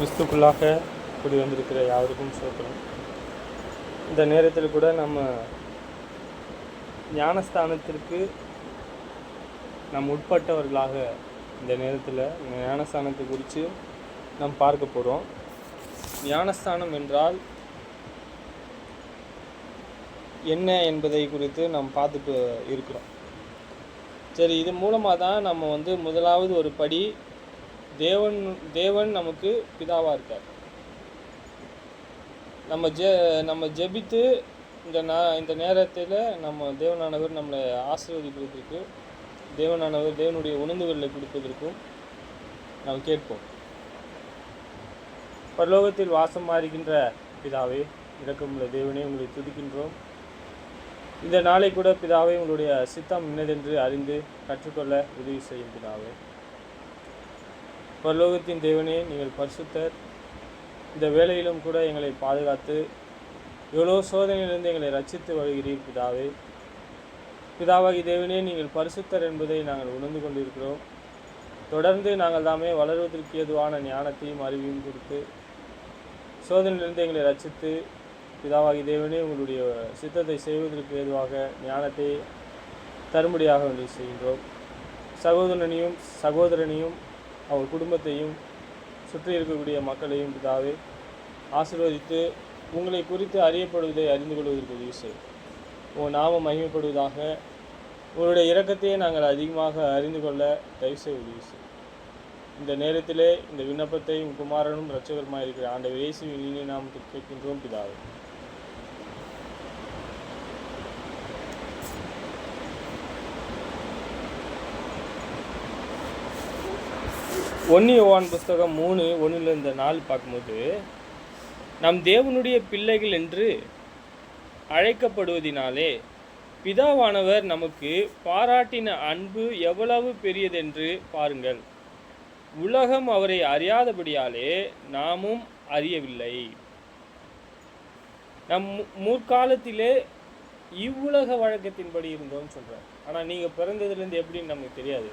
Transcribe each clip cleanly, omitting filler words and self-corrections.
கிறிஸ்துக்குள்ளாக கூடி வந்திருக்கிற யாருக்கும் சோத்திரம். இந்த நேரத்தில் கூட நம்ம ஞானஸ்தானத்திற்கு நாம் உட்பட்டவர்களாக இந்த நேரத்தில் ஞானஸ்தானத்தை குறித்து நாம் பார்க்க போகிறோம். ஞானஸ்தானம் என்றால் என்ன என்பதை குறித்து நாம் பார்த்துட்டு இருக்கிறோம். சரி, இது மூலமாக தான் நம்ம முதலாவது ஒரு படி தேவன் நமக்கு பிதாவாக இருக்கார். நம்ம ஜெபித்து இந்த நேரத்தில் நம்ம தேவனானவர் நம்மளை ஆசீர்வதிப்பதற்கு, தேவனானவர் தேவனுடைய உணர்வுகளை கொடுப்பதற்கும் நாம் கேட்போம். பரலோகத்தில் வாசமாக இருக்கின்ற பிதாவே, இரக்கமுள்ள தேவனே, உங்களை துதிக்கின்றோம். இந்த நாளை கூட பிதாவே, உங்களுடைய சித்தம் என்னதென்று அறிந்து கற்றுக்கொள்ள உதவி செய்யும் பிதாவே. பரலோகத்தின் தேவனே, நீங்கள் பரிசுத்தர். இந்த வேளையிலும் கூட எங்களை பாதுகாத்து எவ்வளோ சோதனையிலிருந்து எங்களை ரட்சித்து வருகிறீர் பிதாவே. பிதாவாகி தேவனே, நீங்கள் பரிசுத்தர் என்பதை நாங்கள் உணர்ந்து கொண்டிருக்கிறோம். தொடர்ந்து நாங்கள் தாமே வளர்வதற்கு ஏதுவான ஞானத்தையும் அறிவையும் கொடுத்து சோதனையிலிருந்து எங்களை ரட்சித்து பிதாவாகி தேவனே, உங்களுடைய சித்தத்தை செய்வதற்கு ஏதுவாக ஞானத்தை தரும்படியாக வந்து செய்கின்றோம். சகோதரனையும் அவர் குடும்பத்தையும் சுற்றி இருக்கக்கூடிய மக்களையும் பிதாவே ஆசீர்வதித்து உங்களை குறித்து அறியப்படுவதை அறிந்து கொள்வதற்கு உதவி செய்யும். உங்கள் நாமம் மகிமைப்படுவதாக. உங்களுடைய இரக்கத்தையே நாங்கள் அதிகமாக அறிந்து கொள்ள தயவுசெய்து உதவி செய்யும். இந்த நேரத்திலே இந்த விண்ணப்பத்தை குமாரனும் இரட்சகருமாக இருக்கிற ஆண்டவர் இயேசுவின் இனிய நாமத்தில் கேட்கின்றோம் பிதாவே. யோவான் புஸ்தகம் 3:1-4 பார்க்கும்போது, நம் தேவனுடைய பிள்ளைகள் என்று அழைக்கப்படுவதினாலே பிதாவானவர் நமக்கு பாராட்டின அன்பு எவ்வளவு பெரியதென்று பாருங்கள். உலகம் அவரை அறியாதபடியாலே நாமும் அறியவில்லை. நம் முற்காலத்திலே இவ்வுலக வழக்கத்தின்படி இருந்தோம்னு சொல்கிறார். ஆனால் நீங்கள் பிறந்ததுலேருந்து எப்படின்னு நமக்கு தெரியாது.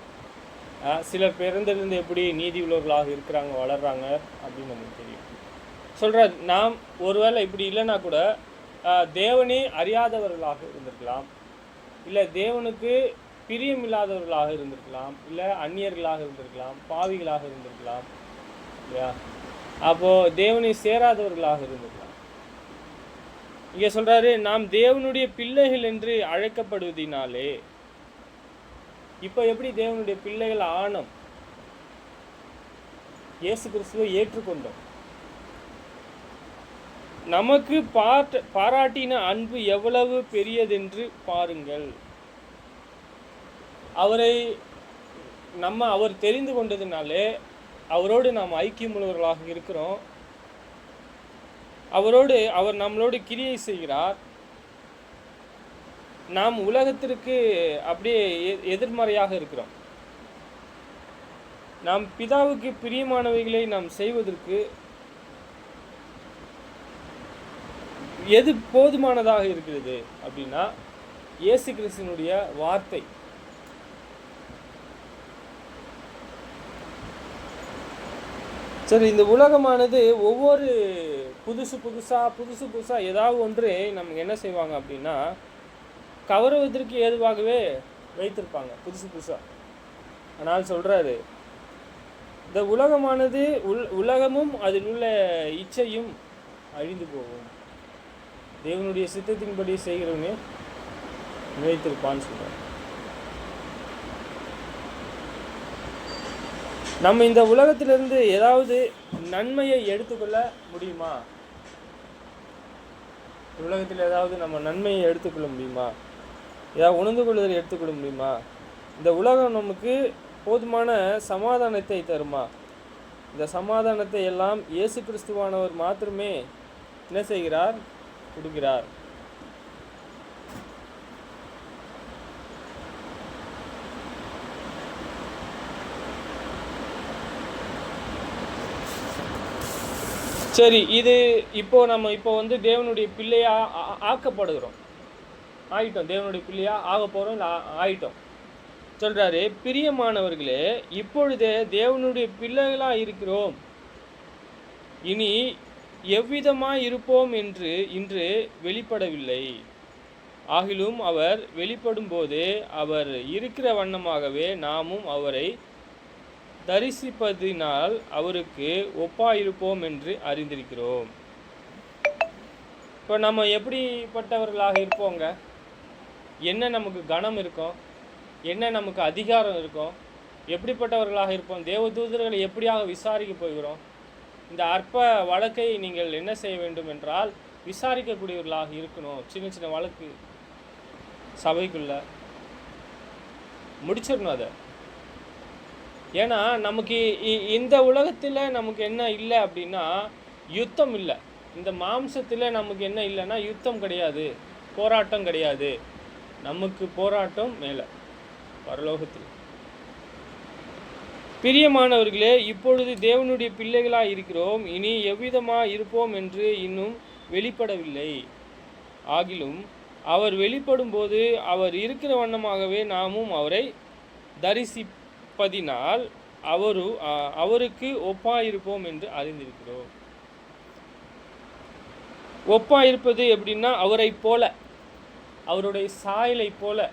சிலர் பிறந்ததுலேருந்து எப்படி நீதி உள்ளவர்களாக இருக்கிறாங்க, வளர்கிறாங்க அப்படின்னு நமக்கு தெரியும். சொல்கிறார், நாம் ஒருவேளை இப்படி இல்லைன்னா கூட தேவனே அறியாதவர்களாக இருந்திருக்கலாம், இல்லை தேவனுக்கு பிரியம் இல்லாதவர்களாக இருந்திருக்கலாம், இல்லை அந்நியர்களாக இருந்திருக்கலாம், பாவிகளாக இருந்திருக்கலாம், இல்லையா? அப்போது தேவனை சேராதவர்களாக இருந்திருக்கலாம். இங்கே சொல்கிறாரு, நாம் தேவனுடைய பிள்ளைகள் என்று அழைக்கப்படுவதினாலே. இப்போ எப்படி தேவனுடைய பிள்ளைகள் ஆனோம்? இயேசு கிறிஸ்துவை ஏற்றுக்கொண்டோம். நமக்கு பாராட்டின அன்பு எவ்வளவு பெரியதென்று பாருங்கள். அவர் தெரிந்து கொண்டதுனாலே அவரோடு நாம் ஐக்கியமுள்ளவர்களாக இருக்கிறோம். அவர் நம்மளோடு கிரியை செய்கிறார். நாம் உலகத்திற்கு அப்படியே எதிர்மறையாக இருக்கிறோம். நாம் பிதாவுக்கு பிரியமானவைகளை நாம் செய்வதற்கு எது போதுமானதாக இருக்கிறது அப்படின்னா இயேசு கிறிஸ்துவினுடைய வார்த்தை. சரி, இந்த உலகமானது ஒவ்வொரு புதுசு புதுசாக ஏதாவது ஒன்று நமக்கு என்ன செய்வாங்க அப்படின்னா கவருவதற்கு ஏதுவாகவே வைத்திருப்பாங்க புதுசாக. ஆனால் சொல்கிறாரு, இந்த உலகமானது உலகமும் அதில் உள்ள இச்சையும் அழிந்து போகும், தேவனுடைய சித்தத்தின்படி செய்கிறவனே நிலைத்திருப்பான்னு சொல்கிறார். நம்ம இந்த உலகத்திலிருந்து ஏதாவது நன்மையை எடுத்துக்கொள்ள முடியுமா? உலகத்தில் ஏதாவது நம்ம நன்மையை எடுத்துக்கொள்ள முடியுமா? ஏதாவது உணர்ந்து கொள்வதை எடுத்துக்கொள்ள முடியுமா? இந்த உலகம் நமக்கு போதுமான சமாதானத்தை தருமா? இந்த சமாதானத்தை எல்லாம் இயேசு கிறிஸ்துவானவர் மாத்திரமே என்ன செய்கிறார்? கொடுக்கிறார். சரி, இது இப்போ தேவனுடைய பிள்ளையா ஆக்கப்படுகிறோம், ஆயிட்டோம். தேவனுடைய பிள்ளையா ஆக போகிறோம், இல்லை ஆயிட்டோம். சொல்கிறாரு, பிரியமானவர்களே, இப்பொழுதே தேவனுடைய பிள்ளைகளாக இருக்கிறோம். இனி எவ்விதமாய் இருப்போம் என்று இன்று வெளிப்படவில்லை. ஆகிலும் அவர் வெளிப்படும்போது அவர் இருக்கிற வண்ணமாகவே நாமும் அவரை தரிசிப்பதினால் அவருக்கு ஒப்பாயிருப்போம் என்று அறிந்திருக்கிறோம். இப்போ நம்ம எப்படிப்பட்டவர்களாக இருப்போங்க? என்ன நமக்கு கனம் இருக்கும்? என்ன நமக்கு அதிகாரம் இருக்கும்? எப்படிப்பட்டவர்களாக இருப்போம்? தேவதூதர்களை எப்படியாக விசாரிக்க போகிறோம்? இந்த அற்ப வழக்கை நீங்கள் என்ன செய்ய வேண்டும் என்றால் விசாரிக்கக்கூடியவர்களாக இருக்கணும். சின்ன சின்ன வழக்கு சபைக்குள்ள முடிச்சிடணும் அதை. ஏன்னா நமக்கு இந்த உலகத்தில் நமக்கு என்ன இல்லை அப்படின்னா யுத்தம் இல்லை. இந்த மாம்சத்தில் நமக்கு என்ன இல்லைன்னா யுத்தம் கிடையாது, போராட்டம் கிடையாது. நமக்கு போராட்டம் மேலே பரலோகத்தில். பிரியமானவர்களே, இப்பொழுது தேவனுடைய பிள்ளைகளாக இருக்கிறோம். இனி எவ்விதமாக இருப்போம் என்று இன்னும் வெளிப்படவில்லை. ஆகிலும் அவர் வெளிப்படும் போது அவர் இருக்கிற வண்ணமாகவே நாமும் அவரை தரிசிப்பதினால் அவருக்கு ஒப்பாயிருப்போம் என்று அறிந்திருக்கிறோம். ஒப்பாயிருப்பது எப்படின்னா அவரை போல, அவருடைய சாயலை போல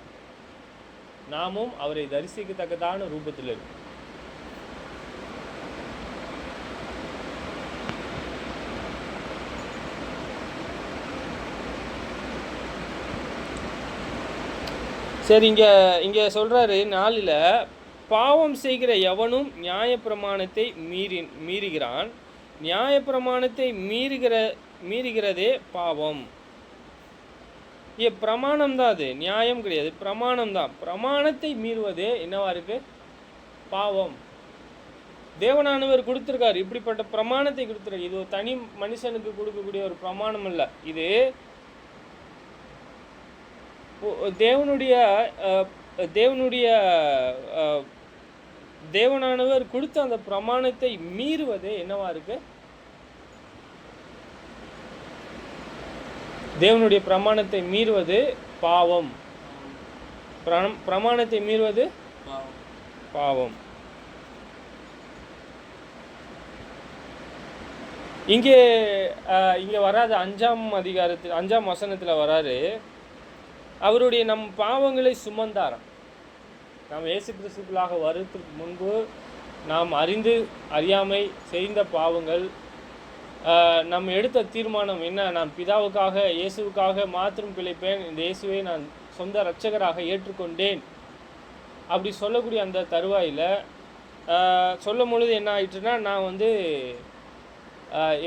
நாமும் அவரை தரிசிக்கத்தக்கதான ரூபத்தில் இருக்கும். சரி, இங்கே சொல்கிறாரு 4ல், பாவம் செய்கிற எவனும் நியாயப்பிரமாணத்தை மீறுகிறான். நியாயப்பிரமாணத்தை மீறுகிறதே பாவம். பிரமாணம் தான், அது நியாயம் கிடையாது, பிரமாணம் தான். பிரமாணத்தை மீறுவதே என்னவா இருக்கு? பாவம். தேவனானவர் கொடுத்துருக்காரு, இப்படிப்பட்ட பிரமாணத்தை கொடுத்துருக்காரு. இது ஒரு தனி மனுஷனுக்கு கொடுக்கக்கூடிய ஒரு பிரமாணம் அல்ல. இது தேவனானவர் கொடுத்த அந்த பிரமாணத்தை மீறுவதே என்னவா இருக்கு? தேவனுடைய பிரமாணத்தை மீறுவது பாவம். பிரமாணத்தை மீறுவது பாவம். இங்கே வராது. 5ஆம் அதிகாரத்தில் 5ஆம் வசனத்தில் வராரு, அவருடைய நம் பாவங்களை சுமந்தாராம். நாம் இயேசு கிறிஸ்துக்குள்ளாக வருவதற்கு முன்பு நாம் அறியாமை செய்த பாவங்கள், நாம் எடுத்த தீர்மானம் என்ன? நான் பிதாவுக்காக இயேசுவுக்காக மாத்திரம் பிழைப்பேன், இந்த இயேசுவை நான் சொந்த இரட்சகராக ஏற்றுக்கொண்டேன் அப்படி சொல்லக்கூடிய அந்த தருவாயில் சொல்லும் பொழுது என்ன ஆயிற்றுன்னா, நான்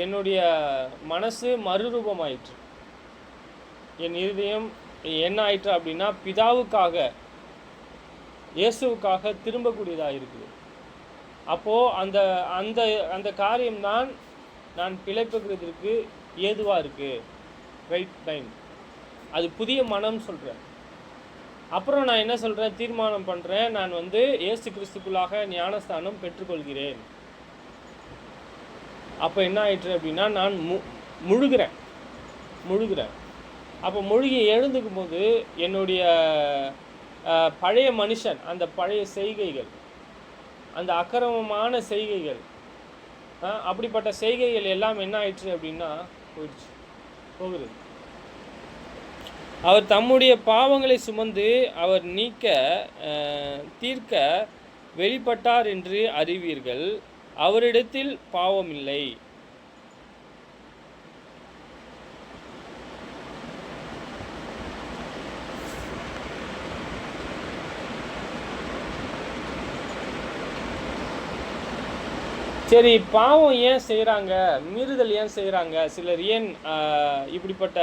என்னுடைய மனசு மறுரூபமாயிற்று. என் இருதயம் என்ன ஆயிற்று அப்படின்னா பிதாவுக்காக இயேசுவுக்காக திரும்பக்கூடியதாக இருக்குது. அப்போது அந்த அந்த அந்த காரியம்தான் நான் பிழைப்புக்கிறதுக்கு ஏதுவாக இருக்குது. Right time. அது புதிய மனம் சொல்கிறேன். அப்புறம் நான் என்ன சொல்கிறேன்? தீர்மானம் பண்ணுறேன், நான் இயேசு கிறிஸ்துக்குள்ளாக ஞானஸ்தானம் பெற்றுக்கொள்கிறேன். அப்போ என்ன ஆயிற்று அப்படின்னா நான் முழுகிறேன். அப்போ மூழ்கி எழுந்துக்கும் போது என்னுடைய பழைய மனுஷன், அந்த பழைய செய்கைகள், அந்த அக்கிரமமான செய்கைகள், அப்படிப்பட்ட செய்கைகள் எல்லாம் என்ன ஆயிடுச்சு அப்படின்னா போகுது. அவர் தம்முடைய பாவங்களை சுமந்து அவர் தீர்க்க வெளிப்பட்டார் என்று அறிவீர்கள். அவரிடத்தில் பாவம் இல்லை. சரி, பாவம் ஏன் செய்கிறாங்க? மீறுதல் ஏன் செய்கிறாங்க? சிலர் ஏன் இப்படிப்பட்ட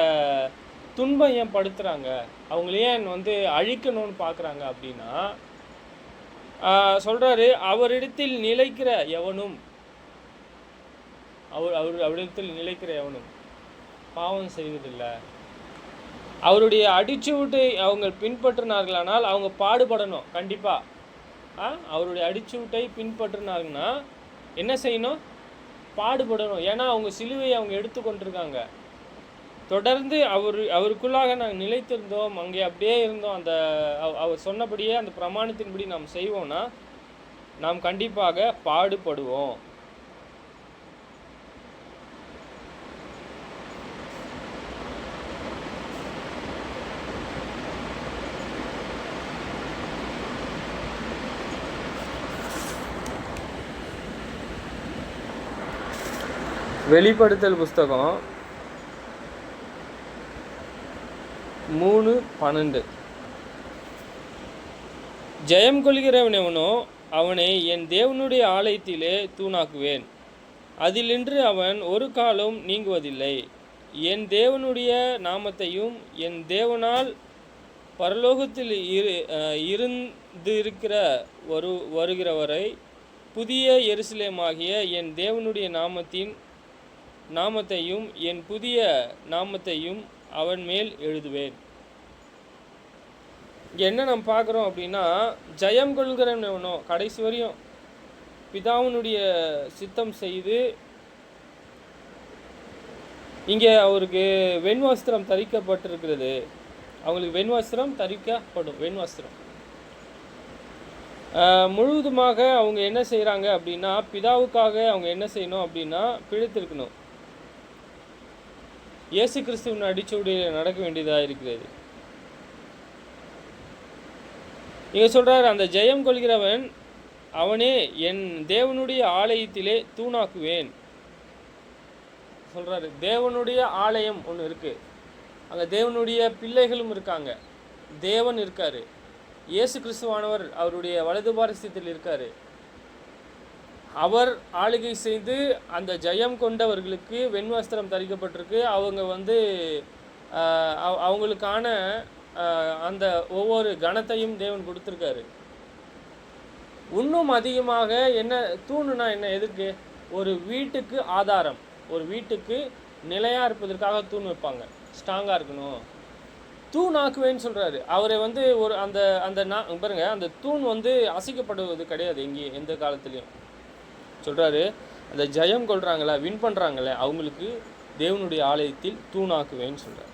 துன்பம் ஏன் படுத்துகிறாங்க? அவங்கள ஏன் அழிக்கணும்னு பார்க்குறாங்க அப்படின்னா சொல்கிறாரு, அவரிடத்தில் நிலைக்கிற எவனும் அவரிடத்தில் நிலைக்கிற எவனும் பாவம் செய்வதில்லை. அவருடைய அடிச்சுவட்டை அவங்க பின்பற்றினார்களானால் அவங்க பாடுபடணும். கண்டிப்பாக அவருடைய அடிச்சுவட்டை பின்பற்றினாங்கன்னா என்ன செய்யணும்? பாடுபடணும். ஏன்னா அவங்க சிலுவையை அவங்க எடுத்துக்கொண்டிருக்காங்க. தொடர்ந்து அவருக்குள்ளாக நாங்கள் நிலைத்திருந்தோம், அங்கே அப்படியே இருந்தோம். அவர் சொன்னபடியே அந்த பிரமாணத்தின்படி நாம் செய்வோம்னா நாம் கண்டிப்பாக பாடுபடுவோம். வெளிப்படுத்தல் புஸ்தகம் 3:12. ஜெயம் கொள்கிறவன் எவனோ அவனை என் தேவனுடைய ஆலயத்திலே தூணாக்குவேன், அதிலின்று அவன் ஒரு காலம் நீங்குவதில்லை. என் தேவனுடைய நாமத்தையும் என் தேவனால் பரலோகத்தில் இருந்திருக்கிற வருகிறவரை புதிய எருசலேமாகிய என் தேவனுடைய நாமத்தையும் என் புதிய நாமத்தையும் அவன் மேல் எழுதுவேன். என்ன நம்ம பார்க்குறோம் அப்படின்னா, ஜெயம் கொள்கிறவன் எவனோ கடைசி வரையும் பிதாவினுடைய சித்தம் செய்து, இங்கே அவருக்கு வெண்வஸ்திரம் தரிக்கப்பட்டிருக்கிறது. அவங்களுக்கு வெண்வஸ்திரம் தரிக்கப்படும். வெண்வஸ்திரம் முழுவதுமாக அவங்க என்ன செய்கிறாங்க அப்படின்னா, பிதாவுக்காக அவங்க என்ன செய்யணும் அப்படின்னா பிழைத்திருக்கணும். இயேசு கிறிஸ்துவின் அடிச்சுவடியில் நடக்க வேண்டியதாக இருக்கிறது. இங்கே சொல்கிறார், அந்த ஜெயம் கொள்கிறவன் அவனே என் தேவனுடைய ஆலயத்திலே தூணாக்குவேன் சொல்கிறாரு. தேவனுடைய ஆலயம் ஒன்று இருக்குது, அங்கே தேவனுடைய பிள்ளைகளும் இருக்காங்க, தேவன் இருக்கார், இயேசு கிறிஸ்துவானவர் அவருடைய வலது பாரசியத்தில் இருக்கார். அவர் ஆளுகை செய்து அந்த ஜெயம் கொண்டவர்களுக்கு வெண்வஸ்திரம் தரிக்கப்பட்டிருக்கு. அவங்க அவங்களுக்கான அந்த ஒவ்வொரு கணத்தையும் தேவன் கொடுத்துருக்காரு. இன்னும் அதிகமாக என்ன தூணுனா என்ன, எதுக்கு? ஒரு வீட்டுக்கு ஆதாரம், ஒரு வீட்டுக்கு நிலையாக இருப்பதற்காக தூண் வைப்பாங்க, ஸ்ட்ராங்காக இருக்கணும். தூண் ஆக்குவேன்னு சொல்கிறாரு. அவரை ஒரு அந்த பாருங்க, அந்த தூண் அசைக்கப்படுவது கிடையாது எங்கேயும் எந்த காலத்துலேயும். சொல்கிறாரு, அந்த ஜெயம் கொள்கிறாங்களே, வின் பண்ணுறாங்களே, அவங்களுக்கு தேவனுடைய ஆலயத்தில் தூணாக்குவேன்னு சொல்கிறார்.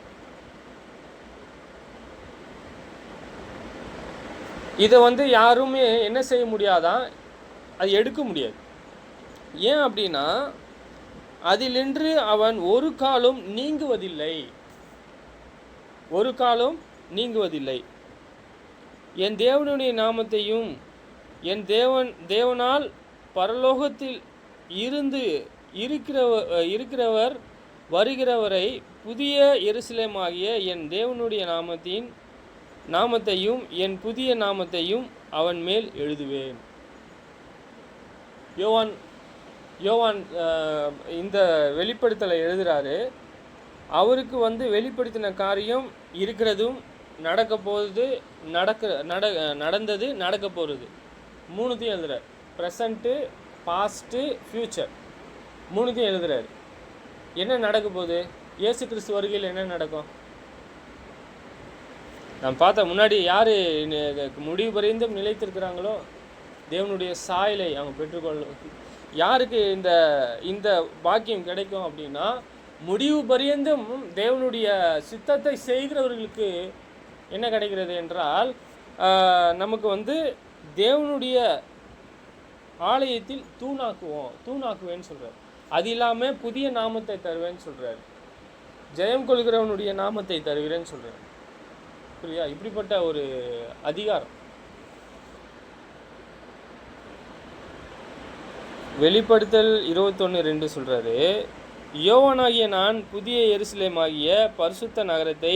இதை யாருமே என்ன செய்ய முடியாதான், அது எடுக்க முடியாது. ஏன் அப்படின்னா, அதிலின்று அவன் ஒரு காலம் நீங்குவதில்லை, ஒரு காலம் நீங்குவதில்லை. என் தேவனுடைய நாமத்தையும் என் தேவனால் பரலோகத்தில் இருக்கிறவர் வருகிறவரை புதிய எருசலேமாகிய என் தேவனுடைய நாமத்தையும் என் புதிய நாமத்தையும் அவன் மேல் எழுதுவேன். யோவான் இந்த வெளிப்படுத்தலை எழுதுகிறாரு. அவருக்கு வெளிப்படுத்தின காரியம் இருக்கிறதும் நடக்க போகுது, நடந்தது, நடக்க போகிறது, மூணுத்தையும் எழுதுறாரு. ப்ரெசண்ட்டு, பாஸ்ட்டு, ஃப்யூச்சர், மூணுத்தையும் எழுதுறாரு. என்ன நடக்க போகுது? இயேசு கிறிஸ்து வருகையில் என்ன நடக்கும்? நான் பார்த்தா முன்னாடி யார் முடிவு பரியந்தம் நிலைத்திருக்கிறாங்களோ தேவனுடைய சாயலை அவங்க பெற்றுக்கொள்ளும். யாருக்கு இந்த பாக்கியம் கிடைக்கும் அப்படின்னா, முடிவு பரியந்தம் தேவனுடைய சித்தத்தை செய்கிறவர்களுக்கு என்ன கிடைக்கிறது என்றால், நமக்கு தேவனுடைய ஆலயத்தில் தூணாக்குவேன்னு சொல்கிறார். அது இல்லாமல் புதிய நாமத்தை தருவேன்னு சொல்கிறார். ஜெயம் கொள்கிறவனுடைய நாமத்தை தருகிறேன்னு சொல்கிறார். புரியா? இப்படிப்பட்ட ஒரு அதிகாரம். வெளிப்படுத்தல் 21:2 சொல்கிறாரு, யோவானாகிய நான் புதிய எருசலேமாகிய பரிசுத்த நகரத்தை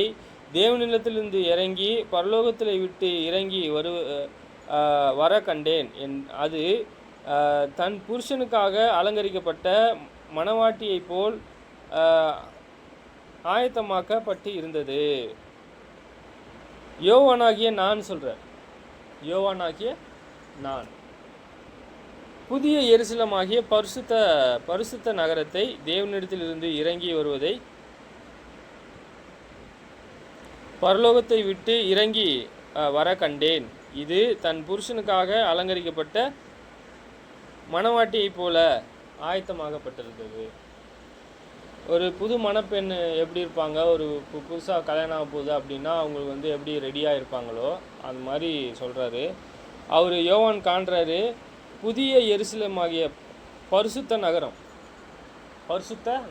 தேவனிடத்திலிருந்து இறங்கி பரலோகத்தில் விட்டு இறங்கி வர கண்டேன். அது தன் புருஷனுக்காக அலங்கரிக்கப்பட்ட மணவாட்டியைப் போல் ஆயத்தமாக்கப்பட்டு இருந்தது. யோவானாகிய நான் சொல்கிறேன், யோவானாகிய நான் புதிய எருசலேமாகிய பரிசுத்த நகரத்தை தேவனிடத்திலிருந்து இறங்கி வருவதை பரலோகத்தை விட்டு இறங்கி வர கண்டேன். இது தன் புருஷனுக்காக அலங்கரிக்கப்பட்ட மணவாட்டியைப் போல ஆயத்தமாகப்பட்டிருந்தது. ஒரு புது மணப்பெண் எப்படி இருப்பாங்க, ஒரு புதுசாக கல்யாணம் ஆக போகுது அப்படின்னா அவங்களுக்கு எப்படி ரெடியாக இருப்பாங்களோ அந்த மாதிரி சொல்கிறாரு. அவர் யோவான் காண்றாரு, புதிய எருசலேமாகிய பரிசுத்த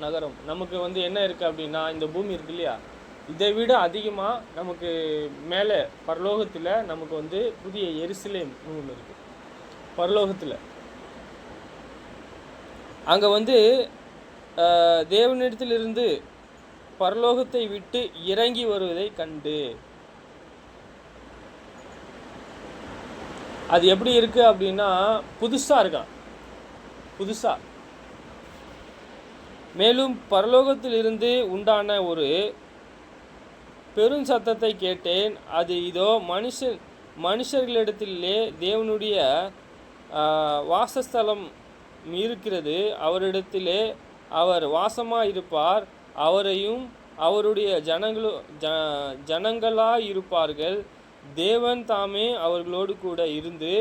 நகரம் நமக்கு என்ன இருக்குது அப்படின்னா, இந்த பூமி இருக்கு இல்லையா, இதை விட அதிகமாக நமக்கு மேலே பரலோகத்தில் நமக்கு புதிய எருசலேம் ஒன்று இருக்குது. பரலோகத்தில் அங்கே தேவனிடத்திலிருந்து பரலோகத்தை விட்டு இறங்கி வருவதை கண்டு. அது எப்படி இருக்கு அப்படின்னா புதுசா இருக்கான், புதுசா. மேலும் பரலோகத்திலிருந்து உண்டான ஒரு பெரும் சத்தத்தை கேட்டேன். அது இதோ மனுஷர்களிடத்திலே தேவனுடைய வாசஸ்தலம் இருக்கிறது. அவரிடத்திலே அவர் வாசமாயிருப்பார். அவரையும் அவருடைய ஜனங்களாயிருப்பார்கள். தேவன் தாமே அவர்களோடு கூட இருந்து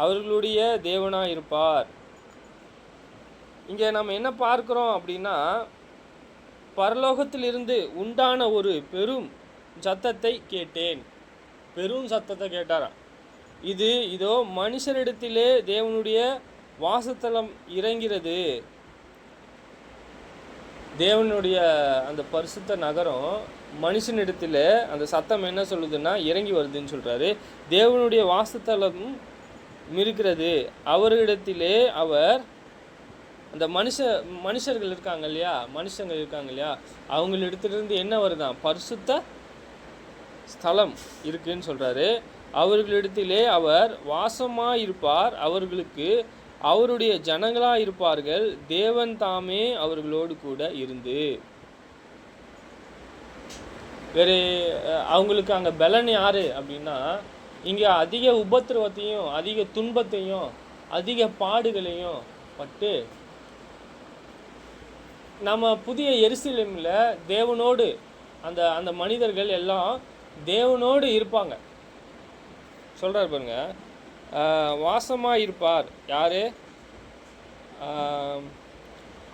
அவர்களுடைய தேவனாயிருப்பார். இங்கே நம்ம என்ன பார்க்கிறோம் அப்படின்னா, பரலோகத்திலிருந்து உண்டான ஒரு பெரும் சத்தத்தை கேட்டேன். பெரும் சத்தத்தை கேட்டாராம். இது இதோ மனுஷரிடத்திலே தேவனுடைய வாசத்தலம் இறங்கிறது. தேவனுடைய அந்த பரிசுத்த நகரம் மனுஷனிடத்தில் அந்த சத்தம் என்ன சொல்லுதுன்னா இறங்கி வருதுன்னு சொல்கிறாரு. தேவனுடைய வாசத்தலம் இருக்கிறது. அவரிடத்திலே அவர் அந்த மனுஷர்கள் இருக்காங்க இல்லையா, மனுஷங்கள் இருக்காங்க இல்லையா, அவங்களிடத்திலிருந்து என்ன வருதான், பரிசுத்த ஸ்தலம் இருக்குன்னு சொல்கிறாரு. அவர்களிடத்திலே அவர் வாசமாயிருப்பார். அவர்களுக்கு அவருடைய ஜனங்களாக இருப்பார்கள். தேவன் தாமே அவர்களோடு கூட இருந்து. வேறு அவங்களுக்கு அங்கே பலன் யார் அப்படின்னா, இங்கே அதிக உபத்திரவத்தையும் அதிக துன்பத்தையும் அதிக பாடுகளையும் பட்டு நம்ம புதிய எருசலேமில் தேவனோடு அந்த அந்த மனிதர்கள் எல்லாம் தேவனோடு இருப்பாங்க சொல்கிறார் பாருங்க. வாசமாக இருப்பார் யார்?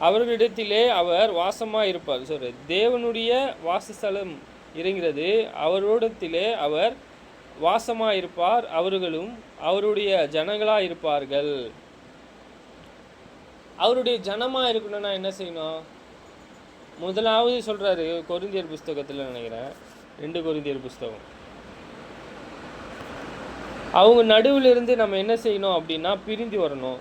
அவர்களிடத்திலே அவர் வாசமாக இருப்பார். சொல்ற தேவனுடைய வாசஸ்தலம் இறங்கிறது. அவரிடத்திலே அவர் வாசமாக இருப்பார். அவர்களும் அவருடைய ஜனங்களாக இருப்பார்கள். அவருடைய ஜனமாக இருக்கணும்னா என்ன செய்யணும்? முதலாவது சொல்கிறாரு கொரிந்தியர் புஸ்தகத்தில் நினைக்கிறேன், 2 கொரிந்தியர் புஸ்தகம். அவங்க நடுவில் இருந்து நம்ம என்ன செய்யணும் அப்படின்னா பிரிந்து வரணும்.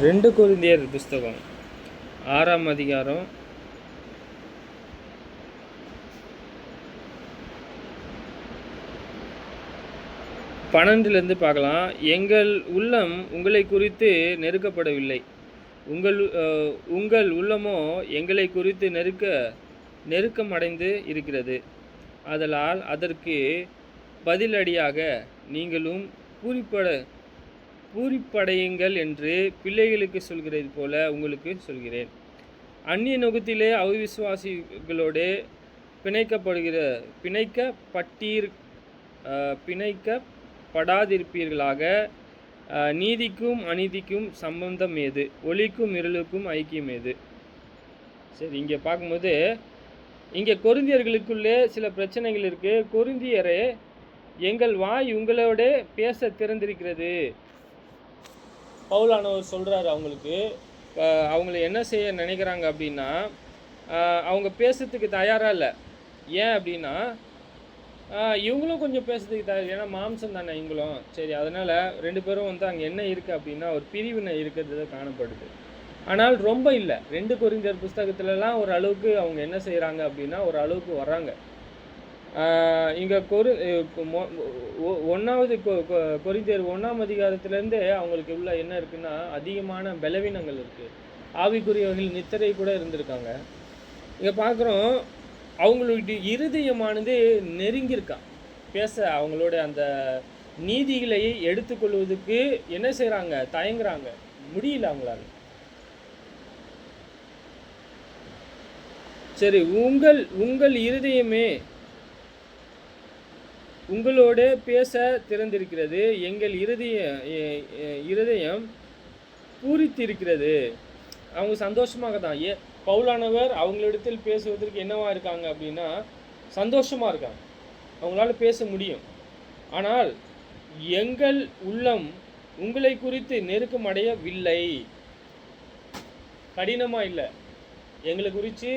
ரெண்டு கொரிந்தியர் புஸ்தகம் 6ஆம் அதிகாரம் 12 பார்க்கலாம். எங்கள் உள்ளம் உங்களை குறித்து நெருக்கப்படவில்லை, உங்கள் உள்ளமோ எங்களை குறித்து நெருக்கமடைந்து இருக்கிறது. ஆதலால் அதற்கு பதிலடியாக நீங்களும் பூரிப்படையுங்கள் என்று பிள்ளைகளுக்கு சொல்கிறது போல உங்களுக்கு சொல்கிறேன். அந்நிய நுகத்திலே அவிசுவாசிகளோடு பிணைக்கப்படாதிருப்பீர்களாக. நீதிக்கும் அநீதிக்கும் சம்பந்தம் ஏது? ஒளிக்கும் இருளுக்கும் ஐக்கியம் ஏது? சரி, இங்கே பார்க்கும்போது இங்கே கொரிந்தியர்களுக்குள்ளே சில பிரச்சனைகள் இருக்குது. கொரிந்தியரே, எங்கள் வாய் உங்களோட பேச திறந்திருக்கிறது. பவுலானவர் சொல்கிறாரு அவங்களுக்கு. அவங்கள என்ன செய்ய நினைக்கிறாங்க அப்படின்னா, அவங்க பேசுறதுக்கு தயாராக இல்லை. ஏன் அப்படின்னா இவங்களும் கொஞ்சம் பேசுறதுக்கு தயார், ஏன்னா மாம்சம் தானே இவங்களும். சரி, அதனால் 2 பேரும் அங்கே என்ன இருக்குது அப்படின்னா ஒரு பிரிவினை இருக்கிறது காணப்படுது. ஆனால் ரொம்ப இல்லை. 2 கொரிந்தியர் புஸ்தகத்துலலாம் ஒரு அளவுக்கு அவங்க என்ன செய்கிறாங்க அப்படின்னா ஒரு அளவுக்கு வர்றாங்க. இங்கே கொரிந்தியர் 1ஆம் அதிகாரத்திலேருந்தே அவங்களுக்கு உள்ள என்ன இருக்குன்னா அதிகமான பலவீனங்கள் இருக்குது. ஆவிக்குரியவர்கள் நித்திரை கூட இருந்திருக்காங்க. இங்கே பார்க்குறோம் அவங்களுடைய இருதயமானது நெருங்கியிருக்கான் பேச. அவங்களோட அந்த நீதிகளை எடுத்துக்கொள்வதற்கு என்ன செய்கிறாங்க, தயங்குறாங்க, முடியல அவங்களால. சரி, உங்கள் இருதயமே உங்களோட பேச திறந்திருக்கிறது. எங்கள் இருதயம் பூரித்திருக்கிறது. அவங்க சந்தோஷமாக தான். பவுலானவர் அவங்களிடத்தில் பேசுவதற்கு என்னவா இருக்காங்க அப்படின்னா சந்தோஷமாக இருக்காங்க, அவங்களால பேச முடியும். ஆனால் எங்கள் உள்ளம் உங்களை குறித்து நெருக்கமடையவில்லை. கடினமாக இல்லை, எங்களை குறித்து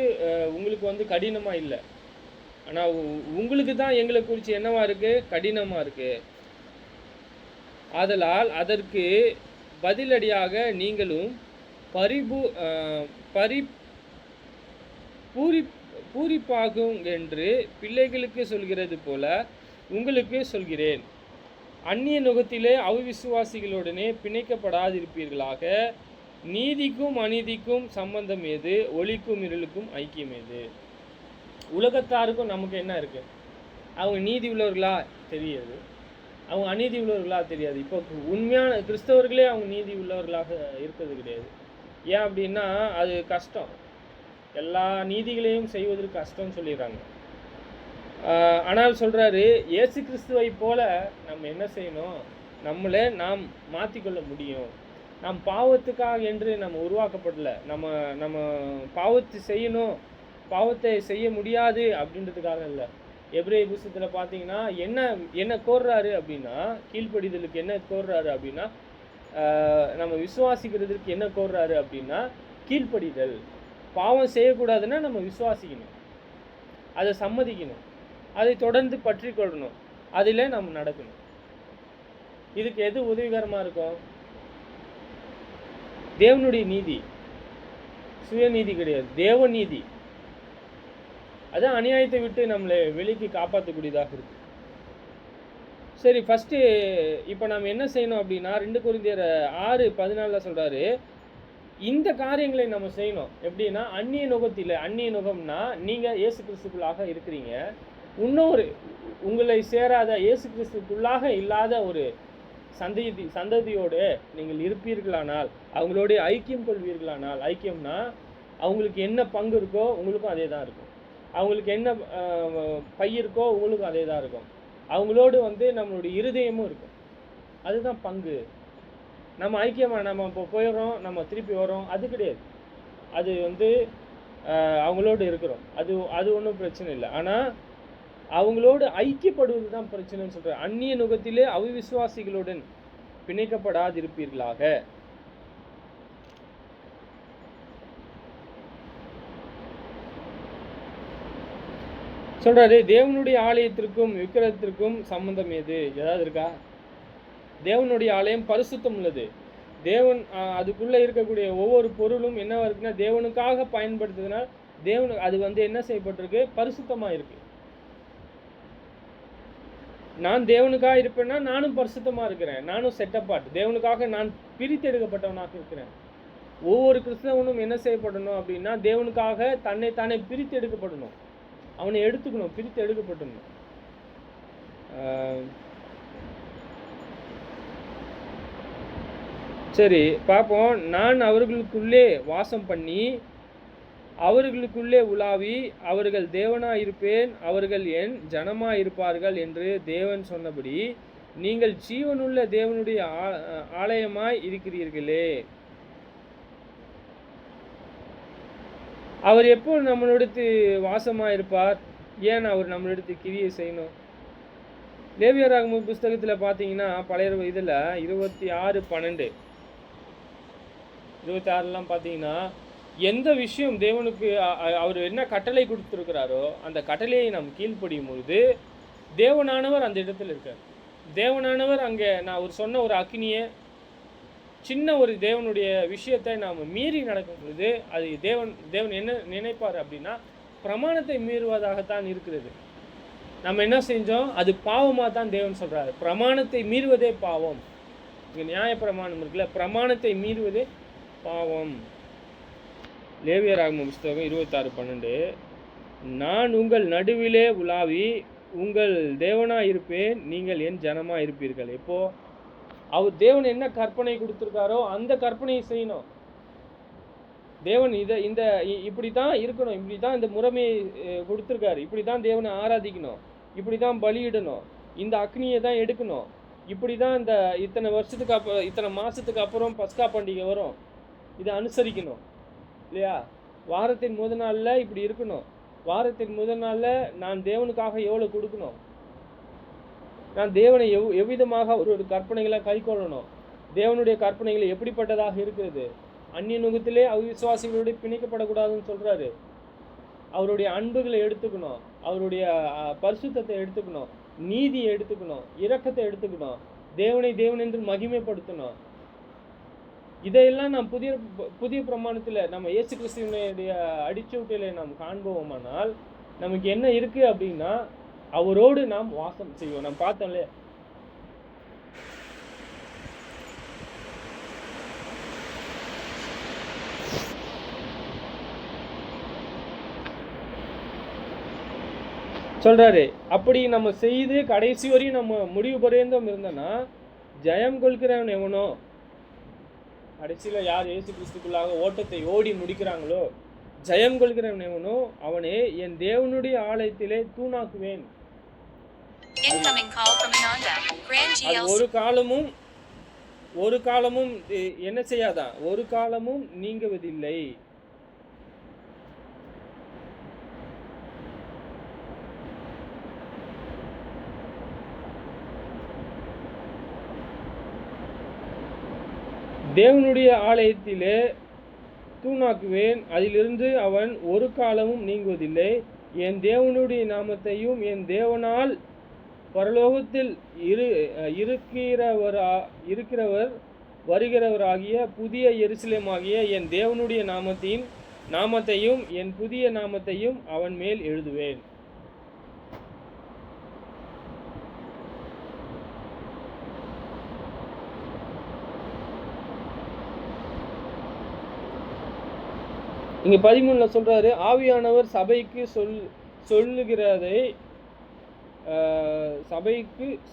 உங்களுக்கு வந்து கடினமாக இல்லை. ஆனால் உங்களுக்கு தான் எங்களை குறித்து என்னவா இருக்குது? கடினமாக இருக்குது. ஆதலால் அதற்கு பதிலடியாக நீங்களும் பூரிப்பாகும் என்று பிள்ளைகளுக்கு சொல்கிறது போல உங்களுக்கு சொல்கிறேன். அந்நிய நுகத்திலே அவிசுவாசிகளுடனே பிணைக்கப்படாதிருப்பீர்களாக. நீதிக்கும் அநீதிக்கும் சம்பந்தம் ஏது? ஒளிக்கும் இருளுக்கும் ஐக்கியம் ஏது? உலகத்தாருக்கும் நமக்கு என்ன இருக்குது? அவங்க நீதி உள்ளவர்களா தெரியாது, அவங்க அநீதி உள்ளவர்களா தெரியாது. இப்போ உண்மையான கிறிஸ்தவர்களே அவங்க நீதி உள்ளவர்களாக இருக்கிறது கிடையாது. ஏன் அப்படின்னா அது கஷ்டம், எல்லா நீதிகளையும் செய்வதற்கு கஷ்டம்னு சொல்லிடுறாங்க. ஆனால் சொல்கிறாரு, இயேசு கிறிஸ்துவை போல நம்ம என்ன செய்யணும்? நம்மளை நாம் மாற்றிக்கொள்ள முடியும். நாம் பாவத்துக்காக என்று நம்ம உருவாக்கப்படலை. நம்ம பாவத்தை செய்யணும், பாவத்தை செய்ய முடியாது அப்படின்றதுக்காக இல்லை. எபிரேய புத்தகத்தில் பார்த்தீங்கன்னா என்ன கோர்றாரு அப்படின்னா, கீழ்ப்படிதலுக்கு என்ன கோர்றாரு அப்படின்னா, நம்ம விசுவாசிக்கிறதுக்கு என்ன கோர்றாரு அப்படின்னா கீழ்ப்படிதல். பாவம் செய்யக்கூடாதுன்னா நம்ம விசுவாசிக்கணும், அதை சம்மதிக்கணும், அதை தொடர்ந்து பற்றி கொள்ளணும், அதில் நம்ம நடக்கணும். இதுக்கு எது உதவிகரமாக இருக்கும்? தேவனுடைய நீதி, சுயநீதி கிடையாது, தேவ நீதி. அதான் அநியாயத்தை விட்டு நம்மளை வெளிக்கு காப்பாற்றக்கூடியதாக இருக்கு. சரி, ஃபஸ்ட்டு இப்போ நம்ம என்ன செய்யணும் அப்படின்னா 2 கொரிந்தியர் 6:14 சொல்கிறாரு, இந்த காரியங்களை நம்ம செய்யணும். எப்படின்னா அந்நிய நுகத்தில், அந்நிய நுகம்னா நீங்கள் இயேசு கிறிஸ்துக்குள்ளாக இருக்கிறீங்க, இன்னொரு உங்களை சேராத இயேசு கிறிஸ்துக்குள்ளாக இல்லாத ஒரு சந்ததியோடு நீங்கள் இருப்பீர்களானால், அவங்களோட ஐக்கியம் கொள்வீர்களானால், ஐக்கியம்னா அவங்களுக்கு என்ன பங்கு இருக்கோ உங்களுக்கும் அதே தான் இருக்கும், அவங்களுக்கு என்ன பை இருக்கோ உங்களுக்கும் அதே தான் இருக்கும், அவங்களோடு வந்து நம்மளுடைய இருதயமும் இருக்கும், அதுதான் பங்கு. நம்ம ஐக்கியமாக நம்ம இப்போ போயிடுறோம், நம்ம திருப்பி வரோம், அது கிடையாது. அது வந்து அவங்களோடு இருக்கிறோம், அது ஒன்றும் பிரச்சனை இல்லை. ஆனால் அவங்களோடு ஐக்கியப்படுவது தான் பிரச்சனைன்னு சொல்கிறேன். அந்நிய நுகத்திலே அவிசுவாசிகளுடன் பிணைக்கப்படாதிருப்பீர்களாக. சொல்கிறாரு, தேவனுடைய ஆலயத்திற்கும் விக்கிரகத்திற்கும் சம்பந்தம் ஏது? ஏதாவது இருக்கா? தேவனுடைய ஆலயம் பரிசுத்தம் உள்ளது. தேவன் அதுக்குள்ளே இருக்கக்கூடிய ஒவ்வொரு பொருளும் என்னவா இருக்குன்னா தேவனுக்காக பயன்படுத்துறதுனால் தேவனு அது வந்து என்ன செய்யப்பட்டிருக்கு? பரிசுத்தமாக இருக்குது. நான் தேவனுக்காக இருப்பேன்னா நானும் பரிசுத்தமாக இருக்கிறேன், நானும் செட்டப்பாட், தேவனுக்காக நான் பிரித்தெடுக்கப்பட்டவனாக இருக்கிறேன். ஒவ்வொரு கிறிஸ்தவனும் என்ன செய்யப்படணும் அப்படின்னா தேவனுக்காக தானே பிரித்து எடுக்கப்படணும், அவனை எடுத்துக்கணும், பிரித்து எடுக்கப்படணும். சரி பார்ப்போம். நான் அவர்களுக்குள்ளே வாசம் பண்ணி அவர்களுக்குள்ளே உலாவி அவர்கள் தேவனாக இருப்பேன், அவர்கள் என் ஜனமாக இருப்பார்கள் என்று தேவன் சொன்னபடி நீங்கள் ஜீவனுள்ள தேவனுடைய ஆலயமாய் இருக்கிறீர்களே. அவர் எப்போ நம்மளிடத்து வாசமாக இருப்பார்? ஏன் அவர் நம்மளிடத்து கிரியை செய்யணும்? லேவியராகம புஸ்தகத்தில் பார்த்தீங்கன்னா பழைய இதில் 26:12 26 பார்த்தீங்கன்னா எந்த விஷயம் தேவனுக்கு அவர் என்ன கட்டளை கொடுத்துருக்கிறாரோ அந்த கட்டளையை நாம் கீழ்ப்படியும் பொழுது தேவனானவர் அந்த இடத்துல இருக்கார். தேவனானவர் அங்கே நான் அவர் சொன்ன ஒரு அக்னியை, சின்ன ஒரு தேவனுடைய விஷயத்தை நாம் மீறி நடக்கும் பொழுது அது தேவன் என்ன நினைப்பார் அப்படின்னா பிரமாணத்தை மீறுவதாகத்தான் இருக்கிறது. நம்ம என்ன செஞ்சோம்? அது பாவமாக தான் தேவன் சொல்கிறாரு. பிரமாணத்தை மீறுவதே பாவம். இங்கே நியாய பிரமாணம் இருக்குல்ல, பிரமாணத்தை மீறுவதே பாவம். லேவியராகம புஸ்தகம் 26:12 நான் உங்கள் நடுவிலே உலாவி உங்கள் தேவனாக இருப்பேன், நீங்கள் என் ஜனமாக இருப்பீர்கள். எப்போ அவர் தேவன் என்ன கற்பனை கொடுத்துருக்காரோ அந்த கற்பனையை செய்யணும். தேவன் இந்த இப்படி தான் இருக்கணும், இப்படி தான் இந்த முறைமையை கொடுத்துருக்காரு, இப்படி தான் தேவனை ஆராதிக்கணும், இப்படி தான் பலியிடணும், இந்த அக்னியை தான் எடுக்கணும், இப்படி தான் இந்த இத்தனை வருஷத்துக்கு அப்புறம் இத்தனை மாதத்துக்கு அப்புறம் பஸ்கா பண்டிகை வரும், இதை அனுசரிக்கணும் இல்லையா? வாரத்தின் முதல் நாளில் இப்படி இருக்கணும், வாரத்தின் முதல் நாளில் நான் தேவனுக்காக எவ்வளோ கொடுக்கணும், நான் தேவனை எவ்விதமாக ஒரு கற்பனைகளை கை கொள்ளணும், தேவனுடைய கற்பனைகளை எப்படிப்பட்டதாக இருக்கிறது, அந்நிய நுகத்திலே அவிசுவாசிகளோடு பிணைக்கப்படக்கூடாதுன்னு சொல்றாரு. அவருடைய அன்புகளை எடுத்துக்கணும், அவருடைய பரிசுத்தத்தை எடுத்துக்கணும், நீதியை எடுத்துக்கணும், இரக்கத்தை எடுத்துக்கணும், தேவனை தேவன் என்று மகிமைப்படுத்தணும். இதையெல்லாம் நாம் புதிய பிரமாணத்தில் நம்ம இயேசு கிறிஸ்துவினுடைய அடிச்சூட்டிலே நாம் காண்போமானால் நமக்கு என்ன இருக்கு அப்படின்னா, அவரோடு நாம் வாசம் செய்வோம். நாம் பார்த்தோம்ல, சொல்றாரு. அப்படி நம்ம செய்து கடைசி வரையும் நம்ம முடிவு பரியந்தம் இருந்தோன்னா, ஜெயம் கொள்கிறவன் எவனோ, கடைசியில் யார் இயேசு கிறிஸ்துக்குள்ளாக ஓட்டத்தை ஓடி முடிக்கிறாங்களோ, ஜெயம் கொள்கிறவன் எவனோ அவனே என் தேவனுடைய ஆலயத்திலே தூணாக்குவேன். ஒரு காலமும் என்ன செய்யாதான், ஒரு காலமும் நீங்குவதில்லை. தேவனுடைய ஆலயத்திலே தூணாக்குவேன், அதிலிருந்து அவன் ஒரு காலமும் நீங்குவதில்லை. என் தேவனுடைய நாமத்தையும் என் தேவனால் பரலோகத்தில் இருக்கிறவர் வருகிறவராகிய புதிய எருசலேமாகிய என் தேவனுடைய நாமத்தையும் என் புதிய நாமத்தையும் அவன் மேல் எழுதுவேன். இங்க 13 சொல்றாரு, ஆவியானவர் சபைக்கு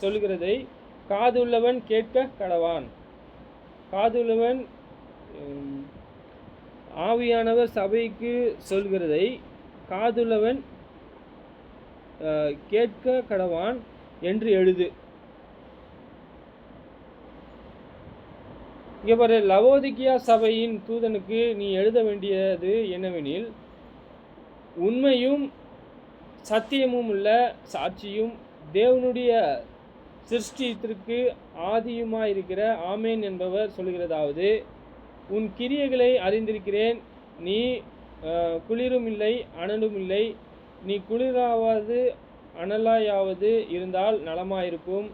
சொல்லுகிறதை காதுள்ளவன் கேட்க கடவான். காதுள்ளவன், ஆவியானவர் சபைக்கு சொல்கிறதை காதுள்ளவன் கேட்க கடவான் என்று எழுது. இங்கே பாரு, லவோதிக்கியா சபையின் தூதனுக்கு நீ எழுத வேண்டியது என்னவெனில், உண்மையும் சத்தியமும் உள்ள சாட்சியும் தேவனுடைய சிருஷ்டித்திற்கு ஆதியுமாயிருக்கிற ஆமேன் என்பவர் சொல்கிறதாவது, உன் கிரியைகளை அறிந்திருக்கிறேன், நீ குளிரும் இல்லை அனலும் இல்லை, நீ குளிராவது அனலாயாவது இருந்தால் நலமாயிருக்கும்.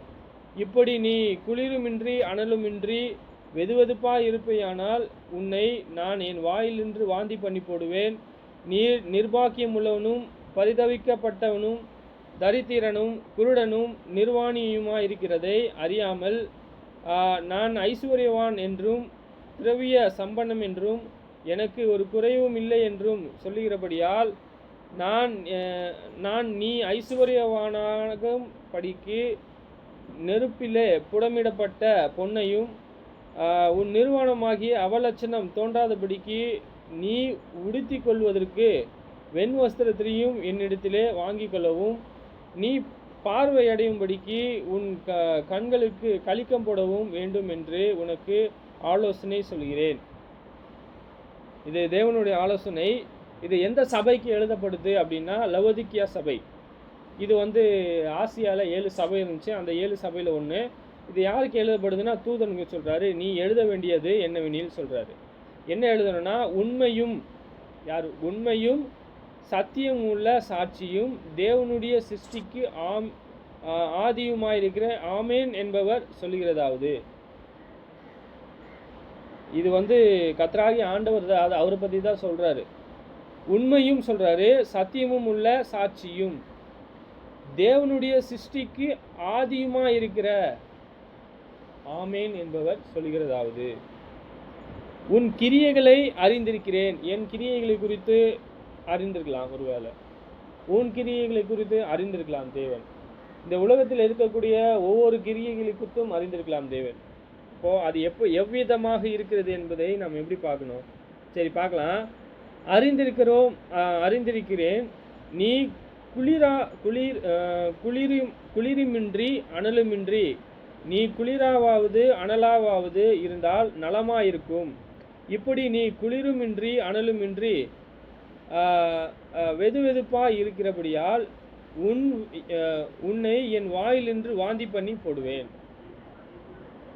இப்படி நீ குளிருமின்றி அனலுமின்றி வெதுவெதுப்பாய் இருப்பையானால் உன்னை நான் என் வாயிலின்று வாந்தி பண்ணி போடுவேன். நீர் நிர்பாக்கியமுள்ளவனும் பரிதவிக்கப்பட்டவனும் தரித்திரனும் குருடனும் நிர்வாணியுமாயிருக்கிறதை அறியாமல் நான் ஐஸ்வர்யவான் என்றும் திரவிய சம்பன்னம் என்றும் எனக்கு ஒரு குறைவும் இல்லை என்றும் சொல்லுகிறபடியால் நான் நீ ஐஸ்வர்யவானாகும் படிக்கு நெருப்பிலே புடமிடப்பட்ட பொன்னையும் உன் நிர்வாணமாகிய அவலட்சணம் தோன்றாதபடிக்கு நீ உடுத்தி கொள்வதற்கு வெண் வஸ்திரத்தையும் என்னிடத்திலே வாங்கி கொள்ளவும், நீ பார்வையடையும்படிக்கு உன் கண்களுக்கு கலிக்கம் போடவும் வேண்டும் என்று உனக்கு ஆலோசனை சொல்கிறேன். இது தேவனுடைய ஆலோசனை. இது எந்த சபைக்கு எழுதப்படுது அப்படின்னா, லவோதிக்கியா சபை. இது ஆசியாவில் 7 சபை இருந்துச்சு, அந்த 7 சபையில் ஒன்று. இது யாருக்கு எழுதப்படுதுன்னா தூதனுக்கு சொல்கிறாரு, நீ எழுத வேண்டியது என்னவெனில் சொல்கிறாரு. என்ன எழுதணும்னா, உண்மையும் சத்தியம் உள்ள சாட்சியும் தேவனுடைய சிருஷ்டிக்கு ஆதியுமாயிருக்கிற ஆமேன் என்பவர் சொல்லுகிறதாவது. இது கர்த்தராகிய ஆண்டவர் தான், அது அவரை பற்றி தான் சொல்கிறாரு. உண்மையும் சொல்கிறாரு, சத்தியமும் உள்ள சாட்சியும் தேவனுடைய சிருஷ்டிக்கு ஆதியுமாயிருக்கிற ஆமேன் என்பவர் சொல்லுகிறதாவது. உன் கிரியைகளை அறிந்திருக்கிறேன். என் கிரியைகளை குறித்து அறிந்திருக்கலாம், ஒருவேளை உன் கிரியைகளை குறித்து அறிந்திருக்கலாம் தேவன். இந்த உலகத்தில் இருக்கக்கூடிய ஒவ்வொரு கிரியைகளை குறித்தும் அறிந்திருக்கலாம் தேவன். இப்போது அது எவ்விதமாக இருக்கிறது என்பதை நாம் எப்படி பார்க்கணும்? சரி, பார்க்கலாம். அறிந்திருக்கிறேன், நீ குளிருமின்றி அனலுமின்றி, நீ குளிராவது அனலாவது இருந்தால் நலமாயிருக்கும். இப்படி நீ குளிருமின்றி அனலுமின்றி வெதுவெதுப்பாய் இருக்கிறபடியால் உன்னை என் வாயிலின்று வாந்தி பண்ணி போடுவேன்.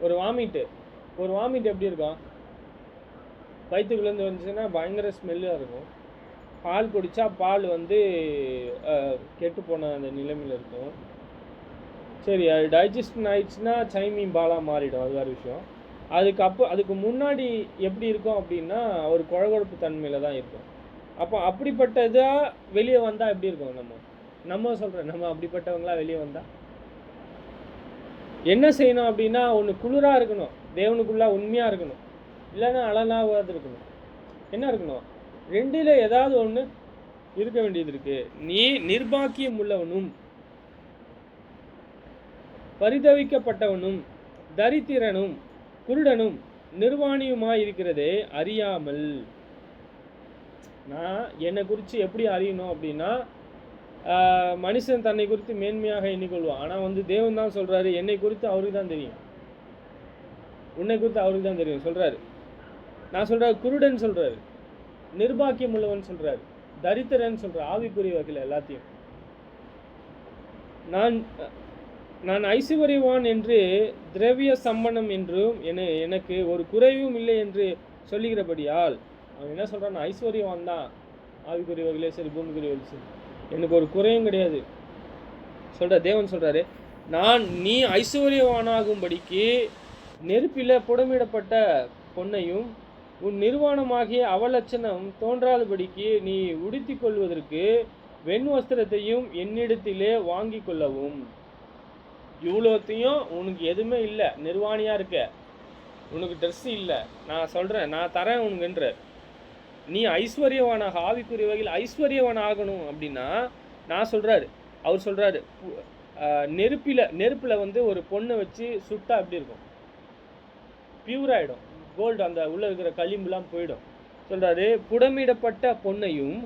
ஒரு வாமிட் எப்படி இருக்கும்? வயிற்றுக்குள்ளேருந்து வந்துச்சுன்னா பயங்கர ஸ்மெல்லாக இருக்கும். பால் குடித்தா பால் வந்து கெட்டு போன அந்த நிலைமையில் இருக்கும். சரி, அது டைஜஷன் ஆயிடுச்சுன்னா சைமீன் பாலாக மாறிடும், அது வேறு விஷயம். அதுக்கு முன்னாடி எப்படி இருக்கும் அப்படின்னா ஒரு குழகுழப்பு தன்மையில் தான் இருக்கும். அப்போ அப்படிப்பட்ட இதாக வெளியே வந்தால் எப்படி இருக்கும்? நம்ம சொல்கிறேன், நம்ம அப்படிப்பட்டவங்களா வெளியே வந்தால் என்ன செய்யணும் அப்படின்னா, ஒன்று குளிராக இருக்கணும், தேவனுக்குள்ளே உண்மையாக இருக்கணும், இல்லைன்னா அலனாவது இருக்கணும். என்ன இருக்கணும்? ரெண்டில் ஏதாவது ஒன்று இருக்க வேண்டியது இருக்கு. நீ நிர்பாக்கியம் உள்ளவனும் பரிதவிக்கப்பட்டவனும் தரித்திரனும் குருடனும் நிர்வாணியுமாய் இருக்கிறதே அறியாமல். நான் என்னை குறித்து எப்படி அறியணும் அப்படின்னா, மனுஷன் தன்னை குறித்து மேன்மையாக எண்ணிக்கொள்வான். ஆனால் வந்து தேவன் தான் சொல்கிறாரு, என்னை குறித்து அவருக்கு தான் தெரியும், உன்னை குறித்து அவருக்கு தான் தெரியும் சொல்கிறாரு. நான் சொல்கிறாரு குருடன் சொல்கிறாரு, நிர்பாக்கியம் உள்ளவன் சொல்கிறாரு, தரித்திரன் சொல்கிறார், ஆவிக்குரிய வகையில் எல்லாத்தையும். நான் ஐஸ்வர்யவான் என்று திரவிய சம்பனம் என்றும் எனக்கு ஒரு குறைவும் இல்லை என்று சொல்லுகிறபடியால் அவன் என்ன சொல்கிறான்? ஐஸ்வர்யவான் தான், ஆவிக்குரிய வகையிலே சரி பூமிக்குரிய வகையிலே சரி, எனக்கு ஒரு குறையும் கிடையாது சொல்கிற தேவன் சொல்கிறாரு. நீ ஐஸ்வர்யவானாகும்படிக்கு நெருப்பில் புடமிடப்பட்ட பொன்னையும் உன் நிர்வாணமாகிய அவலட்சணம் தோன்றாதபடிக்கு நீ உடுத்தி கொள்வதற்கு வெண் வஸ்திரத்தையும் என்னிடத்திலே வாங்கி கொள்ளவும். இவ்வளோத்தையும் உனக்கு எதுவுமே இல்லை, நிர்வாணியாக இருக்க, உனக்கு ட்ரெஸ்ஸு இல்லை, நான் சொல்கிறேன், நான் தரேன் உனக்குன்ற. நீ ஐஸ்வர்யவானாக, ஆவிக்குரிய வகையில் ஐஸ்வர்யவான் ஆகணும் அப்படின்னா நான் சொல்கிறாரு, அவர் சொல்கிறாரு, நெருப்பில் வந்து ஒரு பொண்ணை வச்சு சுட்டா எப்படி இருக்கும்? பியூராகிடும், கோல்டு அந்த உள்ளே இருக்கிற களிம்புலாம் போயிடும். சொல்கிறாரு, புடமிடப்பட்ட பொன்னையும்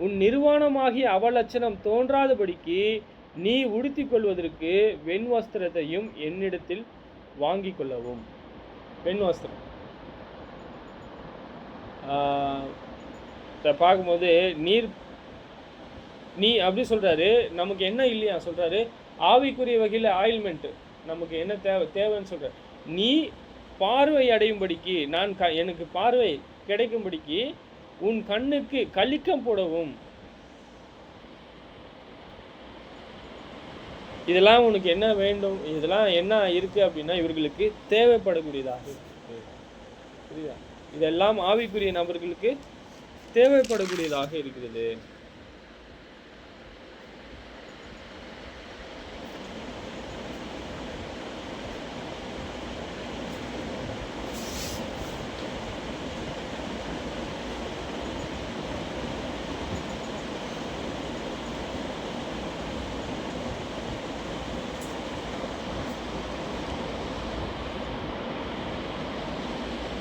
உன் நிர்வாணமாகிய அவலட்சணம் தோன்றாதபடிக்கு நீ உடுத்தி கொள்வதற்கு வெண் வஸ்திரத்தையும் என்னிடத்தில் வாங்கி கொள்ளவும். வெண் வஸ்திரம் பார்க்கும்போது நீ அப்படி சொல்கிறாரு. நமக்கு என்ன இல்லையா சொல்கிறாரு? ஆவிக்குரிய வகையில் ஆயில்மெண்ட்டு நமக்கு என்ன தேவைன்னு சொல்கிறார். நீ பார்வை அடையும்படிக்கு, எனக்கு பார்வை கிடைக்கும்படிக்கு உன் கண்ணுக்கு கலிக்கம் போடவும். இதெல்லாம் உனக்கு என்ன வேண்டும், இதெல்லாம் என்ன இருக்குது அப்படின்னா இவர்களுக்கு தேவைப்படக்கூடியதாக இருக்குது. புரியுதா? இதெல்லாம் ஆவிக்குரிய நபர்களுக்கு தேவைப்படக்கூடியதாக இருக்கிறது.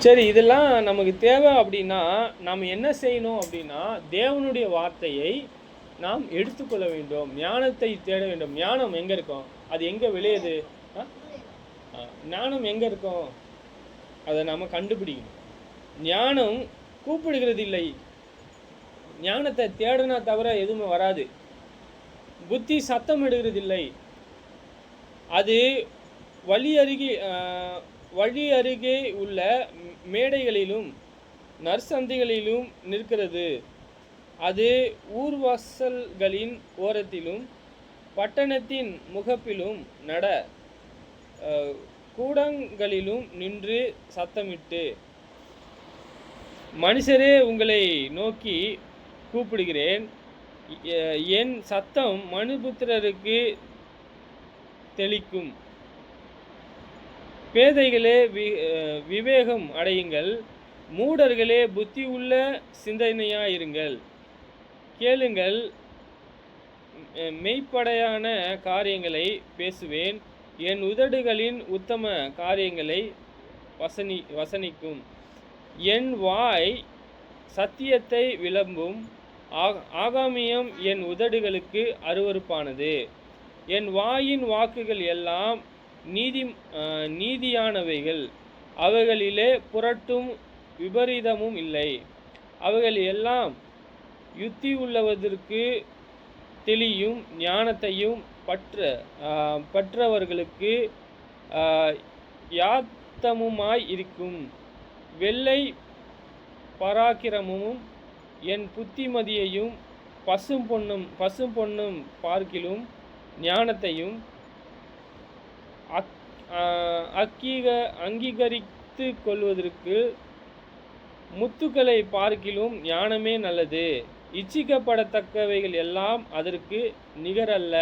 சரி, இதெல்லாம் நமக்கு தேவை அப்படின்னா நாம் என்ன செய்யணும் அப்படின்னா தேவனுடைய வார்த்தையை நாம் எடுத்துக்கொள்ள வேண்டும், ஞானத்தை தேட வேண்டும். ஞானம் எங்கே இருக்கும்? அது எங்கே விளையுது? ஞானம் எங்கே இருக்கும்? அதை நாம் கண்டுபிடிக்கணும். ஞானம் கூப்பிடுகிறது இல்லை, ஞானத்தை தேடினா தவிர எதுவுமே வராது. புத்தி சத்தம் எடுக்கிறதில்லை, அது வழி அருகே உள்ள மேடைகளிலும் நற்சந்தைகளிலும் நிற்கிறது. அது ஊர்வாசல்களின் ஓரத்திலும் பட்டணத்தின் முகப்பிலும் கூடங்களிலும் நின்று சத்தமிட்டு, மனுஷரே உங்களை நோக்கி கூப்பிடுகிறேன், என் சத்தம் மனுபுத்திரருக்கு தெளிக்கும். பேதைகளே விவேகம் அடையுங்கள், மூடர்களே புத்தி உள்ள சிந்தனையாயிருங்கள். கேளுங்கள், மெய்ப்படையான காரியங்களை பேசுவேன், என் உதடுகளின் உத்தம காரியங்களை வசனிக்கும். என் வாய் சத்தியத்தை விளம்பும், ஆகாமியம் என் உதடுகளுக்கு அருவருப்பானது. என் வாயின் வாக்குகள் எல்லாம் நீதியானவைகள், அவைகளிலே புரட்டும் விபரீதமும் இல்லை. அவைகள் எல்லாம் யுத்தி உள்ளவதற்கு தெளியும் ஞானத்தையும் பற்றவர்களுக்கு யாத்தமுமாய் இருக்கும். வெள்ளை பராக்கிரமும் என் புத்திமதியையும் பசும் பொன்னும் பார்க்கிலும் ஞானத்தையும் அங்கீகரித்து கொள்வதற்கு முத்துக்களை பார்க்கிலும் ஞானமே நல்லது. இச்சிக்கப்படத்தக்கவைகள் எல்லாம் அதற்கு நிகரல்ல.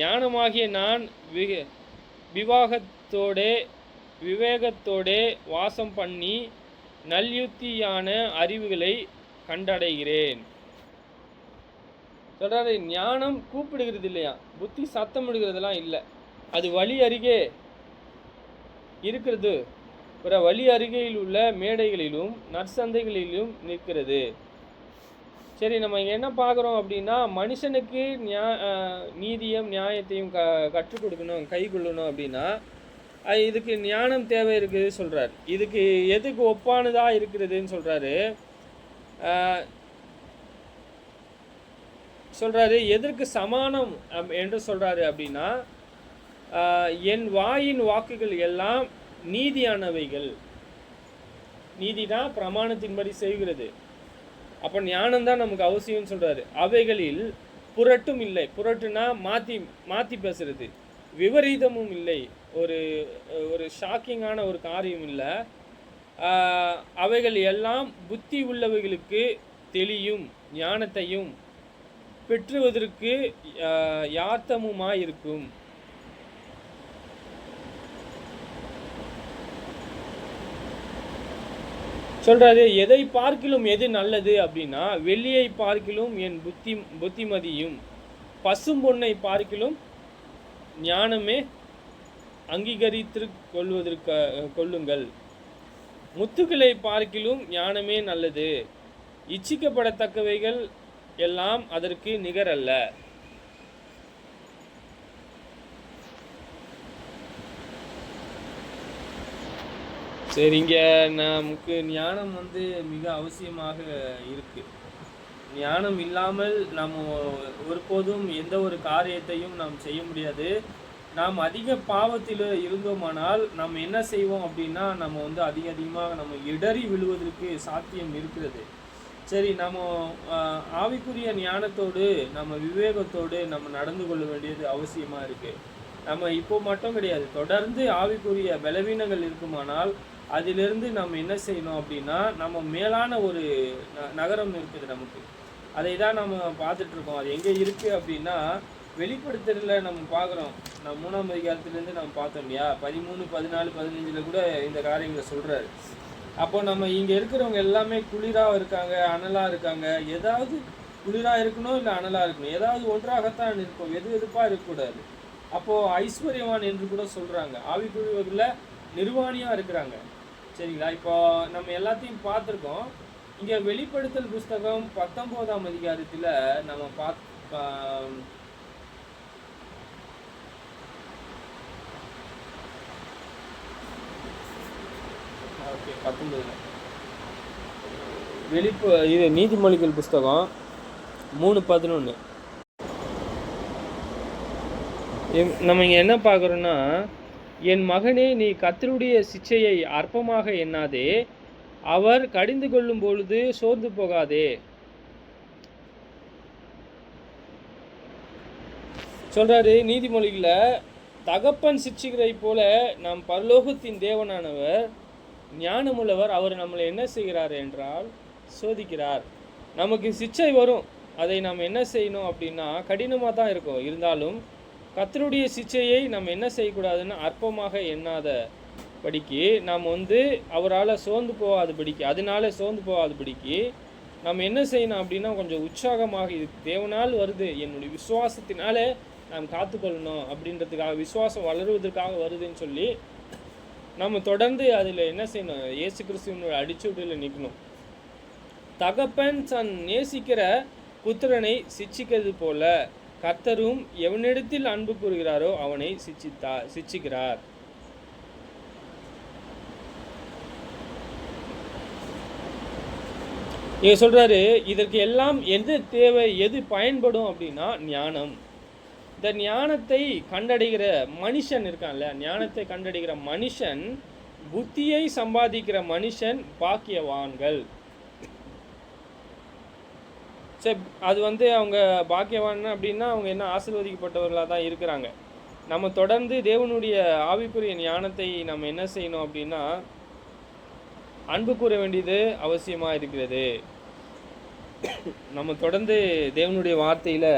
ஞானமாகிய நான் விவேகத்தோடே வாசம் பண்ணி நல்யுத்தியான அறிவுகளை கண்டடைகிறேன். சொல்றாரு, ஞானம் கூப்பிடுகிறது இல்லையா, புத்தி சத்தமிடுகிறதுலாம் இல்லை, அது வழி அருகே இருக்கிறது. பிற வழி அருகையில் உள்ள மேடைகளிலும் நற்சந்தைகளிலும் நிற்கிறது. சரி, நம்ம இங்கே என்ன பார்க்குறோம் அப்படின்னா, மனுஷனுக்கு நீதியும் நியாயத்தையும் கற்றுக் கொடுக்கணும், கை கொள்ளணும் அப்படின்னா இதுக்கு ஞானம் தேவை இருக்குது சொல்கிறார். இதுக்கு எதுக்கு ஒப்பானதாக இருக்கிறதுன்னு சொல்கிறாரு. எதற்கு சமானம் என்று சொல்கிறாரு அப்படின்னா, என் வாயின் வாக்குகள் எல்லாம் நீதியானவைகள். நீதினா பிரமாணத்தின்படி செய்கிறது. அப்போ ஞானம்தான் நமக்கு அவசியம்னு சொல்கிறாரு. அவைகளில் புரட்டும் இல்லை. புரட்டுனா மாற்றி பேசுறது. விபரீதமும் இல்லை, ஒரு ஷாக்கிங்கான ஒரு காரியம் இல்லை. அவைகள் எல்லாம் புத்தி உள்ளவைகளுக்கு தெளியும் ஞானத்தையும் பெற்றுவதற்கு யாத்தமுமாயிருக்கும். சொல்றாரு, எதை பார்க்கிலும் எது நல்லது அப்படின்னா, வெள்ளியை பார்க்கிலும் என் புத்திமதியும் பசும் பொன்னை பார்க்கிலும் ஞானமே அங்கீகரித்து கொள்ளுங்கள். முத்துக்களை பார்க்கிலும் ஞானமே நல்லது. இச்சிக்கப்படத்தக்கவைகள் எல்லாம் அதற்கு நிகரல்ல. சரி, இங்கே நமக்கு ஞானம் மிக அவசியமாக இருக்கு. ஞானம் இல்லாமல் நாம் ஒருபோதும் எந்த ஒரு காரியத்தையும் நாம் செய்ய முடியாது. நாம் அதிக பாவத்தில் இருந்தோமானால் நாம் என்ன செய்வோம் அப்படின்னா, நம்ம அதிகமாக நம்ம இடறி விழுவதற்கு சாத்தியம் இருக்கிறது. சரி, நம்ம ஆவிக்குரிய ஞானத்தோடு நம்ம விவேகத்தோடு நம்ம நடந்து கொள்ள வேண்டியது அவசியமாக இருக்குது. நம்ம இப்போ மட்டும் கிடையாது, தொடர்ந்து ஆவிக்குரிய பலவீனங்கள் இருக்குமானால் அதிலிருந்து நம்ம என்ன செய்யணும் அப்படின்னா, நம்ம மேலான ஒரு நகரம் இருக்குது நமக்கு. அதை தான் நம்ம பார்த்துட்ருக்கோம். அது எங்கே இருக்குது அப்படின்னா, வெளிப்படுத்துறதுல நம்ம பார்க்குறோம். நம்ம 3ஆம் அதிகாரத்துலேருந்து நம்ம பார்த்தோம் இல்லையா, 13, 14, 15 கூட இந்த காரியங்களை சொல்கிறாரு. அப்போ நம்ம இங்கே இருக்கிறவங்க எல்லாமே குளிராக இருக்காங்க, அனலாக இருக்காங்க. ஏதாவது குளிராக இருக்கணும், இல்லை அனலாக இருக்கணும், ஏதாவது ஒன்றாகத்தான் இருக்கும், எதுப்பாக இருக்கக்கூடாது. அப்போது ஐஸ்வர்யவான் என்று கூட சொல்கிறாங்க. ஆவிக்குரியவர்களில் நிர்வாணியாக இருக்கிறாங்க. சரிங்களா? இப்போ நம்ம எல்லாத்தையும் பார்த்துருக்கோம். இங்கே வெளிப்படுத்தல் புஸ்தகம் 19ஆம் அதிகாரத்தில் நம்ம ஓகே 19 இது நீதிமொழிகள் புஸ்தகம் 3:11 நம்ம இங்கே என்ன பார்க்குறோன்னா, என் மகனே, நீ கர்த்தருடைய சிட்சையை அற்பமாக எண்ணாதே, அவர் கடிந்து கொள்ளும் பொழுது சோர்ந்து போகாதே. சொல்றாரு நீதிமொழிகளை, தகப்பன் சிட்சிக்கிறதை போல நம் பரலோகத்தின் தேவனானவர் ஞானமுள்ளவர். அவர் நம்மளை என்ன செய்கிறார் என்றால் சோதிக்கிறார். நமக்கு சிட்சை வரும், அதை நாம் என்ன செய்யணும் அப்படின்னா, கடினமாக தான் இருக்கும். இருந்தாலும் கர்த்தருடைய சிட்சையை நம்ம என்ன செய்யக்கூடாதுன்னா, அற்பமாக எண்ணாத படிக்கு நாம் அவரால் சோர்ந்து போகாதபடிக்கு, அதனால சோர்ந்து போகாதபடிக்கு நம்ம என்ன செய்யணும் அப்படின்னா, கொஞ்சம் உற்சாகமாக, இது தேவனால் வருது, என்னுடைய விசுவாசத்தினால நாம் காத்துக்கொள்ளணும் அப்படின்றதுக்காக, விசுவாசம் வளருவதற்காக வருதுன்னு சொல்லி நம்ம தொடர்ந்து அதில் என்ன செய்யணும், இயேசு கிறிஸ்துவினுடைய அடிச்சுவடியில் நிற்கணும். தகப்பன் தன் நேசிக்கிற புத்திரனை சிட்சிக்கிறது போல கர்த்தரும் எவனிடத்தில் அன்பு கூறுகிறாரோ அவனை சிட்சிக்கிறார். இங்க சொல்றாரு, இதற்கு எல்லாம் எது தேவை, எது பயன்படும் அப்படின்னா ஞானம். இந்த ஞானத்தை கண்டடைகிற மனுஷன் இருக்கான்ல, ஞானத்தை கண்டடைகிற மனுஷன், புத்தியை சம்பாதிக்கிற மனுஷன் பாக்கியவான்கள். சரி, அது வந்து அவங்க பாக்கியவான் அப்படின்னா அவங்க என்ன ஆசீர்வதிக்கப்பட்டவர்களாக தான் இருக்கிறாங்க. நம்ம தொடர்ந்து தேவனுடைய ஆவிக்குரிய ஞானத்தை நம்ம என்ன செய்யணும் அப்படின்னா, அன்பு கூற வேண்டியது அவசியமாக இருக்கிறது. நம்ம தொடர்ந்து தேவனுடைய வார்த்தையில்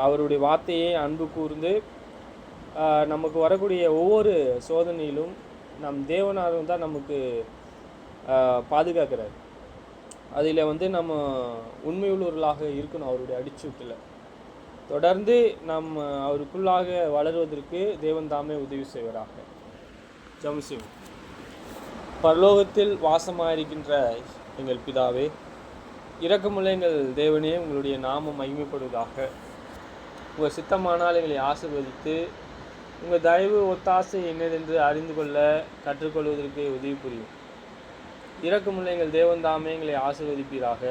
அவருடைய வார்த்தையை அன்பு கூர்ந்து நமக்கு வரக்கூடிய ஒவ்வொரு சோதனையிலும் நம் தேவனாரும் தான் நமக்கு பாதுகாக்கிறார். அதில் வந்து நம்ம உண்மையுள்ளவர்களாக இருக்கணும். அவருடைய அடிச்சூட்டில் தொடர்ந்து நம்ம அவருக்குள்ளாக வளருவதற்கு தேவன் தாமே உதவி செய்வராக. ஜெபம். பரலோகத்தில் வாசமாயிருக்கின்ற எங்கள் பிதாவே, இரக்கமுள்ள எங்கள் தேவனே, உங்களுடைய நாமம் மகிமைப்படுவதாக. உங்கள் சித்தமானால் எங்களை ஆசீர்வதித்து உங்கள் தயவு ஒத்தாசை என்னதென்று அறிந்து கொள்ள கற்றுக்கொள்வதற்கு உதவி புரியும். இரக்கமுள்ள எங்கள் தேவன் தாமே எங்களை ஆசீர்வதிப்பீராக.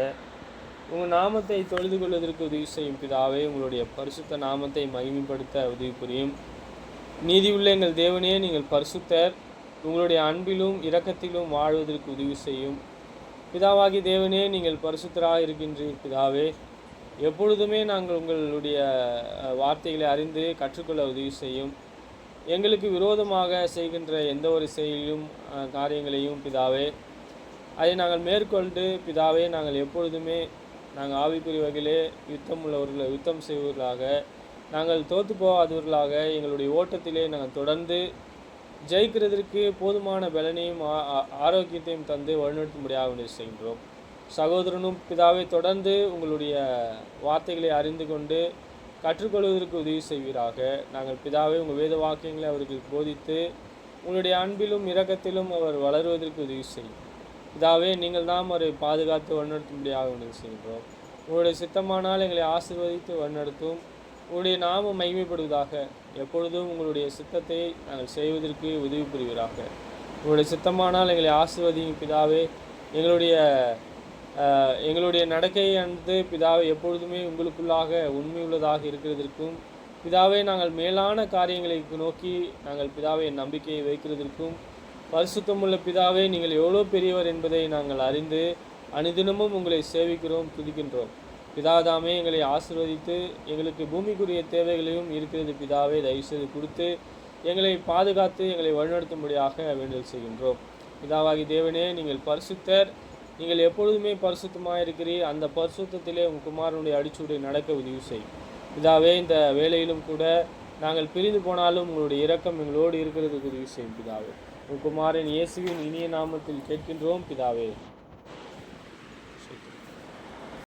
உங்கள் நாமத்தை தொழுது கொள்வதற்கு உதவி செய்யும் பிதாவே, உங்களுடைய பரிசுத்த நாமத்தை மகிமைப்படுத்த உதவி புரியும். நீதியுள்ள எங்கள் தேவனே, நீங்கள் பரிசுத்தர். உங்களுடைய அன்பிலும் இரக்கத்திலும் வாழ்வதற்கு உதவி செய்யும் பிதாவாகி தேவனே, நீங்கள் பரிசுத்தராக இருக்கின்றீர் பிதாவே. எப்பொழுதுமே நாங்கள் உங்களுடைய வார்த்தைகளை அறிந்து கற்றுக்கொள்ள உதவி செய்யும். எங்களுக்கு விரோதமாக செய்கின்ற எந்த ஒரு செயலையும் காரியங்களையும் பிதாவே, அதை நாங்கள் மேற்கொண்டு பிதாவே, நாங்கள் எப்பொழுதுமே நாங்கள் ஆவிக்குரிய வகையிலே யுத்தம் செய்வர்களாக, நாங்கள் தோற்று போகாதவர்களாக எங்களுடைய ஓட்டத்திலே நாங்கள் தொடர்ந்து ஜெயிக்கிறதற்கு போதுமான பலனையும் ஆரோக்கியத்தையும் தந்து வழிநடத்தும்படியாக செய்கின்றோம். சகோதரனும் பிதாவை தொடர்ந்து உங்களுடைய வார்த்தைகளை அறிந்து கொண்டு கற்றுக்கொள்வதற்கு உதவி செய்வீராக. நாங்கள் பிதாவை உங்கள் வேத வாக்கியங்களை அவருக்கு போதித்து உங்களுடைய அன்பிலும் இரக்கத்திலும் அவர் வளருவதற்கு உதவி செய்யும் பிதாவே. நீங்கள் தான் அவரை பாதுகாத்து வழிநடத்தும்படியாக உதவி செய்கின்றோம். உங்களுடைய சித்தமானால் எங்களை ஆசீர்வதித்து வழிநடத்தும். உங்களுடைய நாமம் மகிமைப்படுவதாக. எப்பொழுதும் உங்களுடைய சித்தத்தை நாங்கள் செய்வதற்கு உதவி புரிவீராக. உங்களுடைய சித்தமானால் எங்களை ஆசீர்வதியும் பிதாவே. எங்களுடைய நடக்கையை அன்று பிதாவை எப்பொழுதுமே உங்களுக்குள்ளாக உண்மையுள்ளதாக இருக்கிறதற்கும் பிதாவை நாங்கள் மேலான காரியங்களை நோக்கி நாங்கள் பிதாவை நம்பிக்கையை வைக்கிறதற்கும் பரிசுத்தமுள்ள பிதாவே, நீங்கள் எவ்வளோ பெரியவர் என்பதை நாங்கள் அறிந்து அனுதினமும் உங்களை சேவிக்கிறோம், துதிக்கின்றோம். பிதாதாமே எங்களை ஆசீர்வதித்து எங்களுக்கு பூமிக்குரிய தேவைகளையும் இருக்கிறது பிதாவே தயவுசெய்து கொடுத்து எங்களை பாதுகாத்து எங்களை வழிநடத்தும்படியாக வேண்டல் செய்கின்றோம். பிதாவாகி தேவனே, நீங்கள் பரிசுத்தர். நீங்கள் எப்பொழுதுமே பரிசுத்தமாக இருக்கிறீர். அந்த பரிசுத்தத்திலே உங்கள் குமாரனுடைய அடிச்சூடை நடக்க உதவி செய்யும் பிதாவே. இந்த வேளையிலும் கூட நாங்கள் பிரிந்து போனாலும் உங்களுடைய இரக்கம் எங்களோடு இருக்கிறதுக்கு உதவி செய்யும் பிதாவே. உங்கள் குமாரன் இயேசுவின் இனிய நாமத்தில் கேட்கின்றோம் பிதாவே.